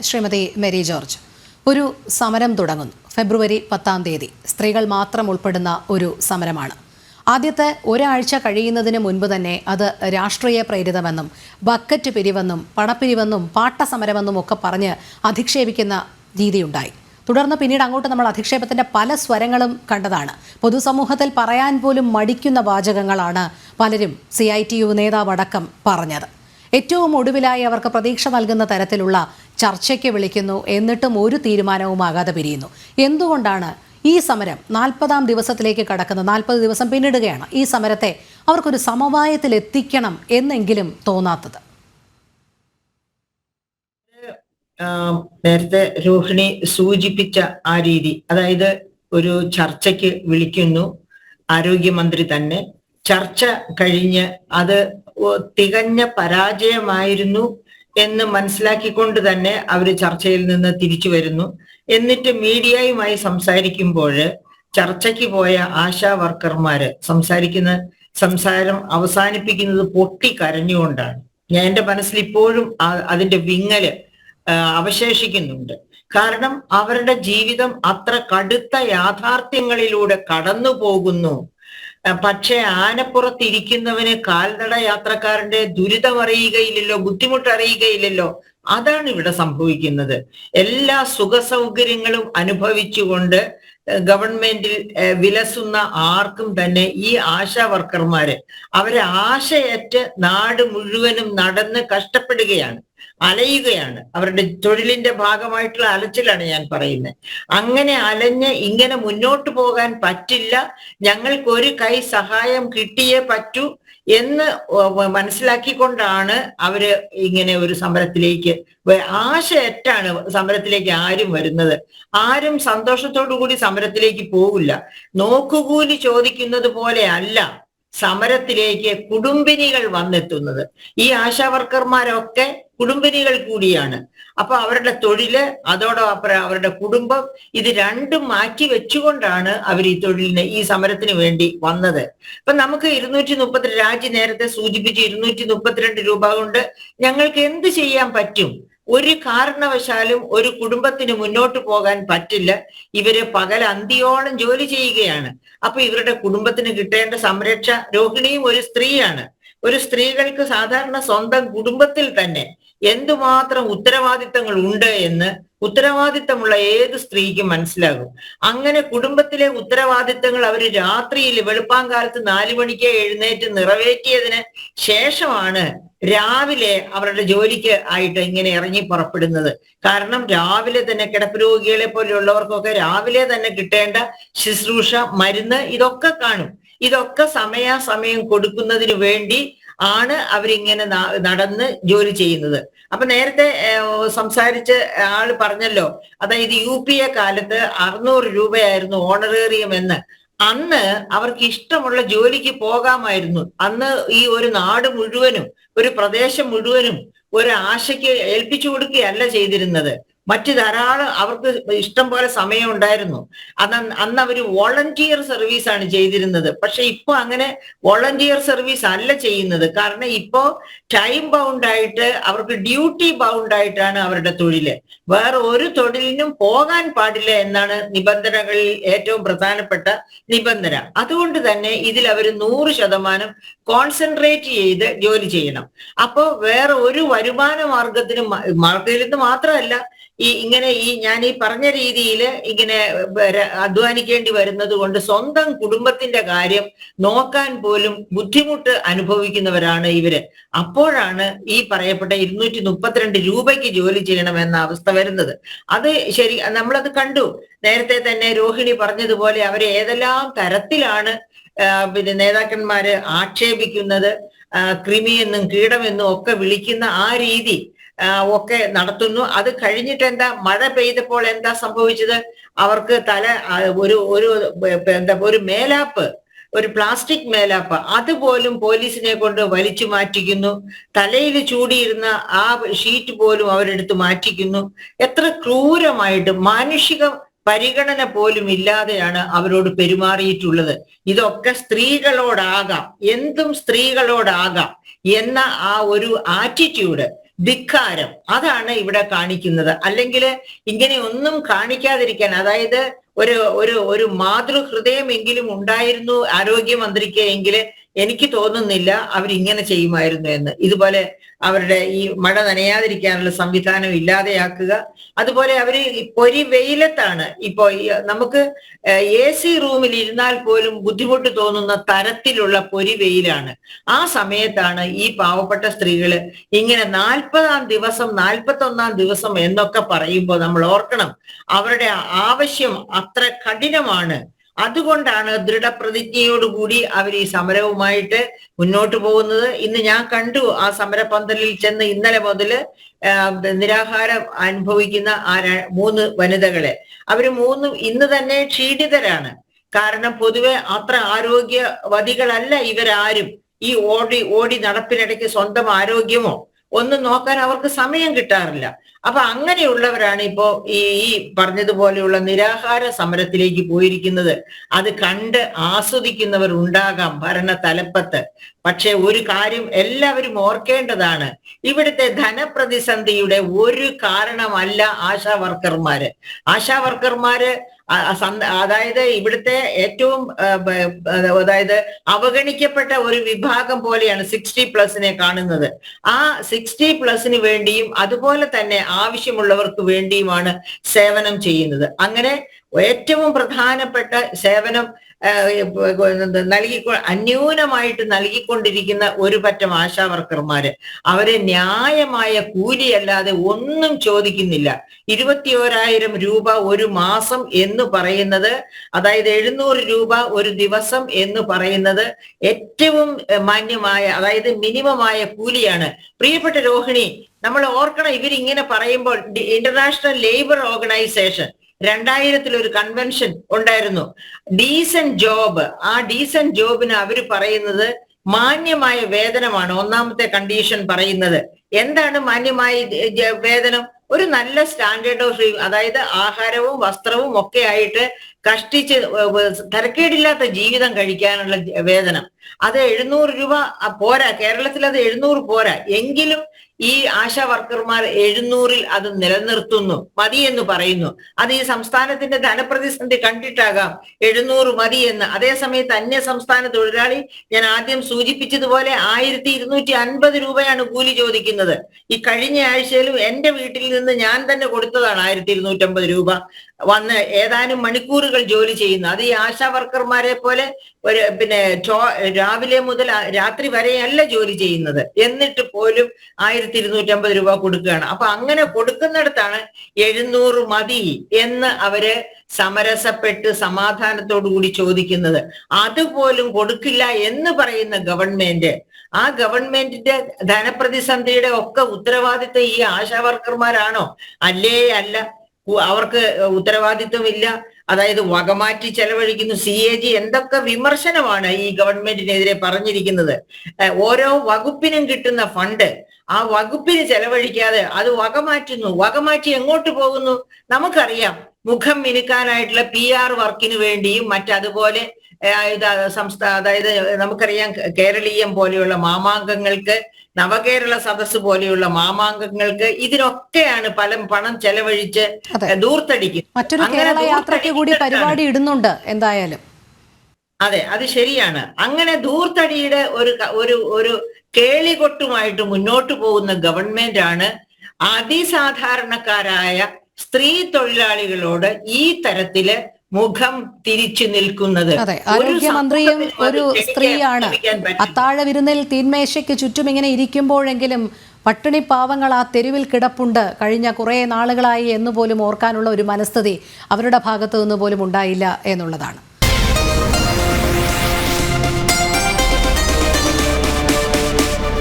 Shrimati Mary George. ഒരു സമരം തുടങ്ങുന്നു. ഫെബ്രുവരി 10-ാം തീയതി സ്ത്രീകൾ മാത്രം ഉൾപ്പെടുന്ന ഒരു സമരമാണ്. ആദ്യത്തെ ഒരാഴ്ച കഴിയുന്നതിന് മുൻപ് തന്നെ അത് രാഷ്ട്രീയ പ്രേരിതമെന്നും ബക്കറ്റ് പിരിവെന്നും പണപ്പിരിവെന്നും പാട്ടസമരമെന്നും ഒക്കെ പറഞ്ഞ് അധിക്ഷേപിക്കുന്ന രീതിയുണ്ടായി. തുടർന്ന് പിന്നീട് അങ്ങോട്ട് നമ്മൾ അധിക്ഷേപത്തിൻ്റെ പല സ്വരങ്ങളും കണ്ടതാണ്. പൊതുസമൂഹത്തിൽ പറയാൻ പോലും മടിക്കുന്ന വാചകങ്ങളാണ് പലരും CITU നേതാവടക്കം പറഞ്ഞത്. ഏറ്റവും ഒടുവിലായി അവർക്ക് പ്രതീക്ഷ നൽകുന്ന തരത്തിലുള്ള ചർച്ചയ്ക്ക് വിളിക്കുന്നു, എന്നിട്ടും ഒരു തീരുമാനവുമാകാതെ പിരിയുന്നു. എന്തുകൊണ്ടാണ് ഈ സമരം 40-ാം ദിവസത്തിലേക്ക് കടക്കുന്നത്? 40 ദിവസം പിന്നിടുകയാണ്. ഈ സമരത്തെ അവർക്കൊരു സമവായത്തിൽ എത്തിക്കണം എന്നെങ്കിലും തോന്നാത്തത്? നേരത്തെ രോഹിണി സൂചിപ്പിച്ച ആ രീതി, അതായത് ഒരു ചർച്ചയ്ക്ക് വിളിക്കുന്നു ആരോഗ്യമന്ത്രി തന്നെ. ചർച്ച കഴിഞ്ഞ് അത് തികഞ്ഞ പരാജയമായിരുന്നു എന്ന് മനസ്സിലാക്കിക്കൊണ്ട് തന്നെ അവര് ചർച്ചയിൽ നിന്ന് തിരിച്ചു വരുന്നു. എന്നിട്ട് മീഡിയയുമായി സംസാരിക്കുമ്പോൾ ചർച്ചയ്ക്ക് പോയ ആശാ വർക്കർമാര് സംസാരം അവസാനിപ്പിക്കുന്നത് പൊട്ടിക്കരഞ്ഞുകൊണ്ടാണ്. എന്റെ മനസ്സിൽ ഇപ്പോഴും അതിന്റെ വിങ്ങല് അവശേഷിക്കുന്നുണ്ട്. കാരണം അവരുടെ ജീവിതം അത്ര കടുത്ത യാഥാർത്ഥ്യങ്ങളിലൂടെ കടന്നു പോകുന്നു. പക്ഷെ ആനപ്പുറത്തിരിക്കുന്നവന് കാൽനട യാത്രക്കാരന്റെ ദുരിതം അറിയുകയില്ലല്ലോ, ബുദ്ധിമുട്ട് അറിയുകയില്ലല്ലോ. അതാണ് ഇവിടെ സംഭവിക്കുന്നത്. എല്ലാ സുഖ സൗകര്യങ്ങളും അനുഭവിച്ചുകൊണ്ട് ഗവൺമെന്റിൽ വിലസുന്ന ആർക്കും തന്നെ ഈ ആശാ വർക്കർമാര് അവരെ ആശയറ്റ് നാട് മുഴുവനും നടന്ന് കഷ്ടപ്പെടുകയാണ്, അലയുകയാണ്. അവരുടെ തൊഴിലിന്റെ ഭാഗമായിട്ടുള്ള അലച്ചിലാണ് ഞാൻ പറയുന്നത്. അങ്ങനെ അലഞ്ഞ് ഇങ്ങനെ മുന്നോട്ട് പോകാൻ പറ്റില്ല, ഞങ്ങൾക്ക് ഒരു കൈ സഹായം കിട്ടിയേ പറ്റൂ എന്ന് മനസ്സിലാക്കിക്കൊണ്ടാണ് അവര് ഇങ്ങനെ ഒരു സമരത്തിലേക്ക്, ആശയറ്റാണ് സമരത്തിലേക്ക് ആരും വരുന്നത്. ആരും സന്തോഷത്തോടു കൂടി സമരത്തിലേക്ക് പോകില്ല. നോക്കുകൂലി ചോദിക്കുന്നത് പോലെ അല്ല സമരത്തിലേക്ക് കുടുംബിനികൾ വന്നെത്തുന്നത്. ഈ ആശാ വർക്കർമാരൊക്കെ കുടുംബിനികൾ കൂടിയാണ്. അപ്പൊ അവരുടെ തൊഴില്, അതോടൊപ്പം അവരുടെ കുടുംബം, ഇത് രണ്ടും മാറ്റി വെച്ചുകൊണ്ടാണ് അവർ ഈ തൊഴിലിന്, ഈ സമരത്തിന് വേണ്ടി വന്നത്. ഇപ്പൊ നമുക്ക് 232 രാജി നേരത്തെ സൂചിപ്പിച്ച് 232 രൂപ കൊണ്ട് ഞങ്ങൾക്ക് എന്ത് ചെയ്യാൻ പറ്റും? ഒരു കാരണവശാലും ഒരു കുടുംബത്തിന് മുന്നോട്ട് പോകാൻ പറ്റില്ല. ഇവര് പകൽ അന്തിയോളം ജോലി ചെയ്യുകയാണ്. അപ്പൊ ഇവരുടെ കുടുംബത്തിന് കിട്ടേണ്ട സംരക്ഷ, രോഹിണിയും ഒരു സ്ത്രീയാണ്. ഒരു സ്ത്രീകൾക്ക് സാധാരണ സ്വന്തം കുടുംബത്തിൽ തന്നെ എന്തുമാത്രം ഉത്തരവാദിത്തങ്ങൾ ഉണ്ട് എന്ന് ഉത്തരവാദിത്തമുള്ള ഏത് സ്ത്രീക്കും മനസ്സിലാകും. അങ്ങനെ കുടുംബത്തിലെ ഉത്തരവാദിത്തങ്ങൾ അവർ രാത്രിയിൽ വെളുപ്പാങ്കാലത്ത് 4 മണിക്ക് എഴുന്നേറ്റ് നിറവേറ്റിയതിന് ശേഷമാണ് രാവിലെ അവരുടെ ജോലിക്ക് ആയിട്ട് ഇങ്ങനെ ഇറങ്ങി പുറപ്പെടുന്നത്. കാരണം രാവിലെ തന്നെ കിടപ്പ് രോഗികളെ പോലെയുള്ളവർക്കൊക്കെ രാവിലെ തന്നെ കിട്ടേണ്ട ശുശ്രൂഷ, മരുന്ന്, ഇതൊക്കെ കാണും. ഇതൊക്കെ സമയാസമയം കൊടുക്കുന്നതിന് വേണ്ടി ആണ് അവരിങ്ങനെ നടന്ന് ജോലി ചെയ്യുന്നത്. അപ്പൊ നേരത്തെ സംസാരിച്ച് ആള് പറഞ്ഞല്ലോ, അതായത് UPA കാലത്ത് 600 രൂപയായിരുന്നു ഓണറേറിയം എന്ന്. അന്ന് അവർക്ക് ഇഷ്ടമുള്ള ജോലിക്ക് പോകാമായിരുന്നു. അന്ന് ഈ ഒരു നാട് മുഴുവനും, ഒരു പ്രദേശം മുഴുവനും ഒരു ആശയ്ക്ക് ഏൽപ്പിച്ചു കൊടുക്കുകയല്ല ചെയ്തിരുന്നത്. മറ്റു ധാരാളം അവർക്ക് ഇഷ്ടം പോലെ സമയം ഉണ്ടായിരുന്നു. അന്ന് അവർ വോളണ്ടിയർ സർവീസ് ആണ് ചെയ്തിരുന്നത്. പക്ഷെ ഇപ്പൊ അങ്ങനെ വോളണ്ടിയർ സർവീസ് അല്ല ചെയ്യുന്നത്. കാരണം ഇപ്പോ ടൈം ബൗണ്ട് ആയിട്ട്, അവർക്ക് ഡ്യൂട്ടി ബൗണ്ട് ആയിട്ടാണ് അവരുടെ തൊഴില്. വേറെ ഒരു തൊഴിലിനും പോകാൻ പാടില്ല എന്നാണ് നിബന്ധനകളിൽ ഏറ്റവും പ്രധാനപ്പെട്ട നിബന്ധന. അതുകൊണ്ട് തന്നെ ഇതിൽ അവർ 100% കോൺസെൻട്രേറ്റ് ചെയ്ത് ജോലി ചെയ്യണം. അപ്പോ വേറെ ഒരു വരുമാന മാർഗത്തിൽ നിന്ന് മാത്രമല്ല ഇങ്ങനെ ഞാൻ ഈ പറഞ്ഞ രീതിയിൽ ഇങ്ങനെ അധ്വാനിക്കേണ്ടി വരുന്നത് കൊണ്ട് സ്വന്തം കുടുംബത്തിന്റെ കാര്യം നോക്കാൻ പോലും ബുദ്ധിമുട്ട് അനുഭവിക്കുന്നവരാണ് ഇവര്. അപ്പോഴാണ് ഈ പറയപ്പെട്ട 232 രൂപയ്ക്ക് ജോലി ചെയ്യണമെന്ന അവസ്ഥ വരുന്നത്. അത് ശരി, നമ്മളത് കണ്ടു. നേരത്തെ തന്നെ രോഹിണി പറഞ്ഞതുപോലെ അവരെ ഏതെല്ലാം തരത്തിലാണ് നേതാക്കന്മാര് ആക്ഷേപിക്കുന്നത്, കൃമിയെന്നും കീടമെന്നും ഒക്കെ വിളിക്കുന്ന ആ രീതി ഒക്കെ നടത്തുന്നു. അത് കഴിഞ്ഞിട്ട് എന്താ, മഴ പെയ്തപ്പോൾ എന്താ സംഭവിച്ചത്? അവർക്ക് ഒരു മേലാപ്പ്, ഒരു പ്ലാസ്റ്റിക് മേലാപ്പ്, അതുപോലും പോലീസിനെ കൊണ്ട് വലിച്ചു മാറ്റിക്കുന്നു. തലയിൽ ചൂടിയിരുന്ന ആ ഷീറ്റ് പോലും അവരെടുത്ത് മാറ്റിക്കുന്നു. എത്ര ക്രൂരമായിട്ട്, മാനുഷിക പരിഗണന പോലും ഇല്ലാതെയാണ് അവരോട് പെരുമാറിയിട്ടുള്ളത്. ഇതൊക്കെ സ്ത്രീകളോടാകാം, എന്തും സ്ത്രീകളോടാകാം എന്ന ആ ഒരു ആറ്റിറ്റ്യൂഡ് ധിക്കാരം അതാണ് ഇവിടെ കാണിക്കുന്നത്. അല്ലെങ്കിൽ ഇങ്ങനെ ഒന്നും കാണിക്കാതിരിക്കാൻ, അതായത് ഒരു ഒരു ഒരു മാതൃഹൃദയമെങ്കിലും ഉണ്ടായിരുന്നു ആരോഗ്യമന്ത്രിക്ക് എങ്കിൽ എനിക്ക് തോന്നുന്നില്ല അവരിങ്ങനെ ചെയ്യുമായിരുന്നു എന്ന്. ഇതുപോലെ അവരുടെ ഈ മഴ നനയാതിരിക്കാനുള്ള സംവിധാനം ഇല്ലാതെയാക്കുക. അതുപോലെ അവര് പൊരി വെയിലത്താണ് ഇപ്പോ നമുക്ക് AC റൂമിൽ ഇരുന്നാൽ പോലും ബുദ്ധിമുട്ട് തോന്നുന്ന തരത്തിലുള്ള പൊരി വെയിലാണ്. ആ സമയത്താണ് ഈ പാവപ്പെട്ട സ്ത്രീകള് ഇങ്ങനെ 40-ാം ദിവസം 41-ാം ദിവസം എന്നൊക്കെ പറയുമ്പോൾ നമ്മൾ ഓർക്കണം, അവരുടെ ആവശ്യം അത്ര കഠിനമാണ്. അതുകൊണ്ടാണ് ദൃഢപ്രതിജ്ഞയോടുകൂടി അവർ ഈ സമരവുമായിട്ട് മുന്നോട്ട് പോകുന്നത്. ഇന്ന് ഞാൻ കണ്ടു ആ സമരപന്തലിൽ ചെന്ന് ഇന്നലെ മുതൽ നിരാഹാരം അനുഭവിക്കുന്ന ആ 3 വനിതകളെ. അവര് 3 ഇന്ന് തന്നെ ക്ഷീണിതരാണ്. കാരണം പൊതുവെ അത്ര ആരോഗ്യവതികളല്ല ഇവരാരും. ഈ ഓടി നടപ്പിനിടയ്ക്ക് സ്വന്തം ആരോഗ്യമോ ഒന്നും നോക്കാൻ അവർക്ക് സമയം കിട്ടാറില്ല. അപ്പൊ അങ്ങനെയുള്ളവരാണ് ഇപ്പോ ഈ പറഞ്ഞതുപോലെയുള്ള നിരാഹാര സമരത്തിലേക്ക് പോയിരിക്കുന്നത്. അത് കണ്ട് ആസ്വദിക്കുന്നവർ ഉണ്ടാകാം ഭരണ തലപ്പത്ത്. പക്ഷെ ഒരു കാര്യം എല്ലാവരും ഓർക്കേണ്ടതാണ്, ഇവിടുത്തെ ധനപ്രതിസന്ധിയുടെ ഒരു കാരണമല്ല ആശാ വർക്കർമാര് അതായത് ഇവിടുത്തെ ഏറ്റവും അതായത് അവഗണിക്കപ്പെട്ട ഒരു വിഭാഗം പോലെയാണ് 60+ കാണുന്നത്. ആ 60+ വേണ്ടിയും അതുപോലെ തന്നെ ആവശ്യമുള്ളവർക്ക് വേണ്ടിയുമാണ് സേവനം ചെയ്യുന്നത്. അങ്ങനെ ഏറ്റവും പ്രധാനപ്പെട്ട സേവനം അന്യൂനമായിട്ട് നൽകിക്കൊണ്ടിരിക്കുന്ന ഒരു പറ്റം ആശാ വർക്കർമാര് അവരെ ന്യായമായ കൂലിയല്ലാതെ ഒന്നും ചോദിക്കുന്നില്ല. 21,000 രൂപ ഒരു മാസം എന്ന് പറയുന്നത്, അതായത് 700 രൂപ ഒരു ദിവസം എന്ന് പറയുന്നത് ഏറ്റവും മാന്യമായ, അതായത് മിനിമമായ കൂലിയാണ്. പ്രിയപ്പെട്ട രോഹിണി, നമ്മൾ ഓർക്കണം, ഇവരിങ്ങനെ പറയുമ്പോൾ ഇന്റർനാഷണൽ ലേബർ ഓർഗനൈസേഷൻ 2000 ഒരു കൺവെൻഷൻ ഉണ്ടായിരുന്നു. ഡീസന്റ് ജോബ്, ആ ഡീസന്റ് ജോബിന് അവര് പറയുന്നത് മാന്യമായ വേതനമാണ്. ഒന്നാമത്തെ കണ്ടീഷൻ പറയുന്നത് എന്താണ് മാന്യമായ വേതനം? ഒരു നല്ല സ്റ്റാൻഡേർഡ് ഓഫ് ലിവിംഗ്, അതായത് ആഹാരവും വസ്ത്രവും ഒക്കെ ആയിട്ട് കഷ്ടിച്ച് തരക്കേടില്ലാത്ത ജീവിതം കഴിക്കാനുള്ള വേതനം. അത് 700 രൂപ പോരാ, കേരളത്തിൽ അത് 700 പോരാ. എങ്കിലും ഈ ആശാ വർക്കർമാർ 700-ൽ അത് നിലനിർത്തുന്നു, മതി എന്ന് പറയുന്നു. അത് ഈ സംസ്ഥാനത്തിന്റെ ധനപ്രതിസന്ധി കണ്ടിട്ടാകാം 700 മതി എന്ന്. അതേസമയത്ത് അന്യ സംസ്ഥാന തൊഴിലാളി, ഞാൻ ആദ്യം സൂചിപ്പിച്ചതുപോലെ 1250 രൂപയാണ് കൂലി ചോദിക്കുന്നത്. ഈ കഴിഞ്ഞ ആഴ്ചയിലും എന്റെ വീട്ടിൽ നിന്ന് ഞാൻ തന്നെ കൊടുത്തതാണ് 1250 രൂപ. വന്ന് ഏതാനും മണിക്കൂറുകൾ ജോലി ചെയ്യുന്നു. അത് ഈ ആശാ വർക്കർമാരെ പോലെ രാവിലെ മുതൽ രാത്രി വരെയല്ല ജോലി ചെയ്യുന്നത്. എന്നിട്ട് പോലും 1250 രൂപ കൊടുക്കുകയാണ്. അപ്പൊ അങ്ങനെ കൊടുക്കുന്നിടത്താണ് 700 മതി എന്ന് അവര് സമരസപ്പെട്ട് സമാധാനത്തോടു കൂടി ചോദിക്കുന്നത്. അതുപോലും കൊടുക്കില്ല എന്ന് പറയുന്ന ഗവൺമെന്റ്, ആ ഗവൺമെന്റിന്റെ ധനപ്രതിസന്ധിയുടെ ഒക്കെ ഉത്തരവാദിത്തം ഈ ആശാ വർക്കർമാരാണോ? അല്ല, അവർക്ക് ഉത്തരവാദിത്വമില്ല. അതായത് വകമാറ്റി ചെലവഴിക്കുന്നു. CAG എന്തൊക്കെ വിമർശനമാണ് ഈ ഗവൺമെന്റിനെതിരെ പറഞ്ഞിരിക്കുന്നത്. ഓരോ വകുപ്പിനും കിട്ടുന്ന ഫണ്ട് ആ വകുപ്പിന് ചെലവഴിക്കാതെ അത് വകമാറ്റി എങ്ങോട്ട് പോകുന്നു? നമുക്കറിയാം, മുഖം മിനുക്കാനായിട്ടുള്ള PR വർക്കിന് വേണ്ടിയും മറ്റതുപോലെ അതായത് നമുക്കറിയാം കേരളീയം പോലെയുള്ള മാമാങ്കങ്ങൾക്ക്, നവകേരള സദസ് പോലെയുള്ള മാമാങ്കങ്ങൾക്ക്, ഇതിനൊക്കെയാണ് പണം ചെലവഴിച്ച് ദൂർത്തടിക്കുന്നത്. മറ്റൊരു കേരള യാത്രയ്ക്ക് കൂടി പരിപാടി ഇടുന്നുണ്ട് എന്തായാലും. അതെ, അത് ശരിയാണ്. അങ്ങനെ ദൂർത്തടിയുടെ ഒരു കേളികൊട്ടുമായിട്ട് മുന്നോട്ട് പോകുന്ന ഗവൺമെന്റ് ആണ് അതിസാധാരണക്കാരായ സ്ത്രീ തൊഴിലാളികളോട് ഈ തരത്തില് മുഖം തിരിച്ചു നിൽക്കുന്നത്. അതെ, ആരോഗ്യമന്ത്രിയും ഒരു സ്ത്രീയാണ്. അത്താഴ വിരുന്നിൽ തീന്മേശയ്ക്ക് ചുറ്റും ഇങ്ങനെ ഇരിക്കുമ്പോഴെങ്കിലും പട്ടിണി പാവങ്ങൾ ആ തെരുവിൽ കിടപ്പുണ്ട് കഴിഞ്ഞ കുറേ നാളുകളായി എന്നുപോലും ഓർക്കാനുള്ള ഒരു മനസ്ഥിതി അവരുടെ ഭാഗത്തു നിന്ന് പോലും ഉണ്ടായില്ല എന്നുള്ളതാണ്.